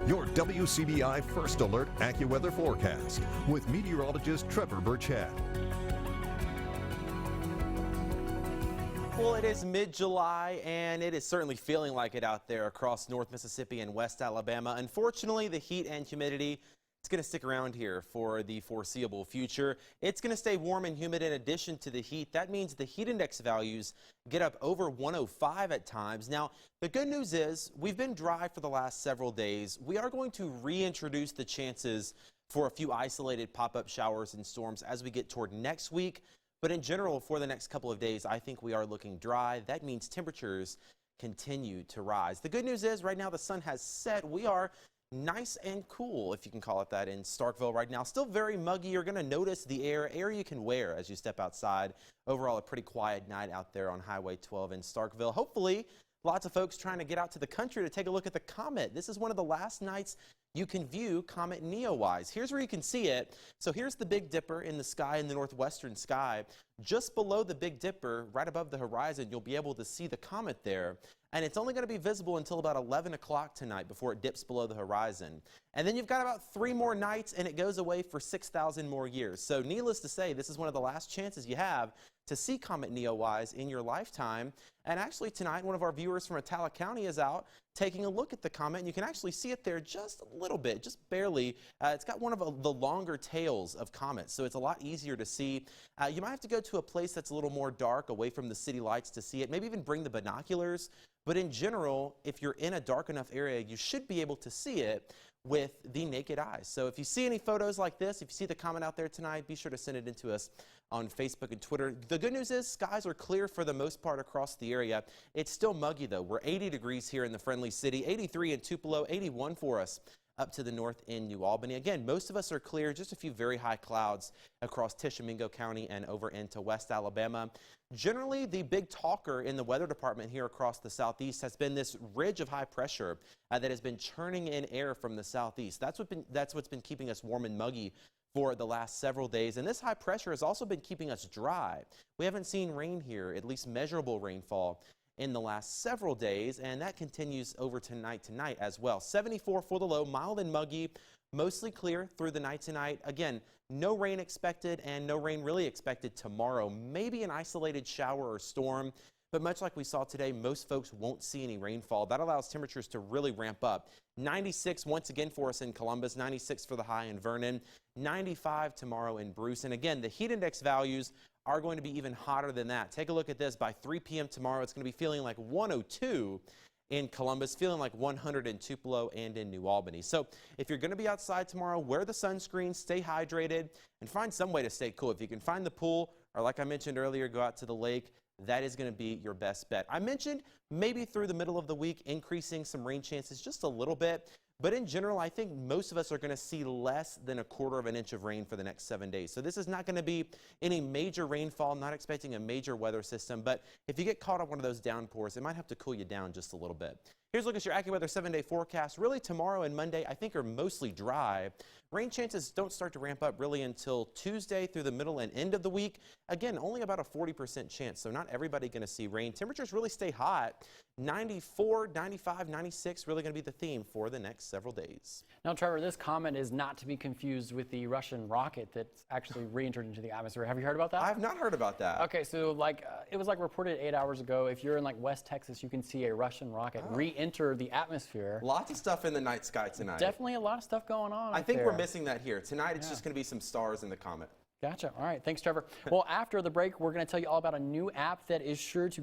Your WCBI First Alert AccuWeather forecast with meteorologist Trevor Birchett. Well, it is mid-July, and it is certainly feeling like it out there across North Mississippi and West Alabama. Unfortunately, the heat and humidity, it's going to stick around here for the foreseeable future. It's going to stay warm and humid in addition to the heat. That means the heat index values get up over 105 at times. Now, the good news is we've been dry for the last several days. We are going to reintroduce the chances for a few isolated pop-up showers and storms as we get toward next week. But in general, for the next couple of days, I think we are looking dry. That means temperatures continue to rise. The good news is right now the sun has set. We are nice and cool, if you can call it that, in Starkville right now. Still very muggy. You're going to notice the air you can wear as you step outside. Overall, a pretty quiet night out there on Highway 12 in Starkville. Hopefully, lots of folks trying to get out to the country to take a look at the comet. This is one of the last nights you can view Comet Neowise. Here's where you can see it. So here's the Big Dipper in the sky, in the northwestern sky. Just below the Big Dipper, right above the horizon, you'll be able to see the comet there. And it's only going to be visible until about 11 o'clock tonight before it dips below the horizon. And then you've got about 3 more nights and it goes away for 6,000 more years. So needless to say, this is one of the last chances you have to see Comet Neowise in your lifetime. And actually tonight, one of our viewers from Attala County is out taking a look at the comet, and you can actually see it there just a little bit, just barely. It's got one of the longer tails of comets, so it's a lot easier to see. You might have to go to a place that's a little more dark, away from the city lights to see it, maybe even bring the binoculars. But in general, if you're in a dark enough area, you should be able to see it with the naked eye. So if you see any photos like this, if you see the comet out there tonight, be sure to send it in to us on Facebook and Twitter. The good news is skies are clear for the most part across the area. It's still muggy though. We're 80 degrees here in the Friendly City, 83 in Tupelo, 81 for us up to the north in New Albany. Again, most of us are clear, just a few very high clouds across Tishomingo County and over into West Alabama. Generally, the big talker in the weather department here across the southeast has been this ridge of high pressure that has been churning in air from the southeast. That's what's been keeping us warm and muggy for the last several days. And this high pressure has also been keeping us dry. We haven't seen rain here, at least measurable rainfall, in the last several days, and that continues over tonight as well. 74 for the low, mild and muggy, mostly clear through the night tonight. Again, no rain expected and no rain really expected tomorrow. Maybe an isolated shower or storm, but much like we saw today, most folks won't see any rainfall. That allows temperatures to really ramp up. 96 once again for us in Columbus, 96 for the high in Vernon, 95 tomorrow in Bruce. And again, the heat index values are going to be even hotter than that. Take a look at this. By 3 p.m. tomorrow, it's going to be feeling like 102 in Columbus, feeling like 100 in Tupelo and in New Albany. So if you're going to be outside tomorrow, wear the sunscreen, stay hydrated, and find some way to stay cool. If you can find the pool, or like I mentioned earlier, go out to the lake, that is going to be your best bet. I mentioned maybe through the middle of the week increasing some rain chances just a little bit. But in general, I think most of us are going to see less than 1/4 of an inch of rain for the next 7 days. So this is not going to be any major rainfall, not expecting a major weather system. But if you get caught on one of those downpours, it might have to cool you down just a little bit. Here's a look at your AccuWeather 7-day forecast. Really, tomorrow and Monday, I think, are mostly dry. Rain chances don't start to ramp up really until Tuesday through the middle and end of the week. Again, only about a 40% chance, so not everybody going to see rain. Temperatures really stay hot. 94, 95, 96 really going to be the theme for the next several days. Now, Trevor, this comet is not to be confused with the Russian rocket that's actually re-entered into the atmosphere. Have you heard about that? I have not heard about that. Okay, so it was reported 8 hours ago. If you're in West Texas, you can see a Russian rocket re-enter the atmosphere. Lots of stuff in the night sky tonight. Definitely a lot of stuff going on. I think we're missing that here. Tonight, it's just going to be some stars in the comet. Gotcha. All right. Thanks, Trevor. Well, after the break, we're going to tell you all about a new app that is sure to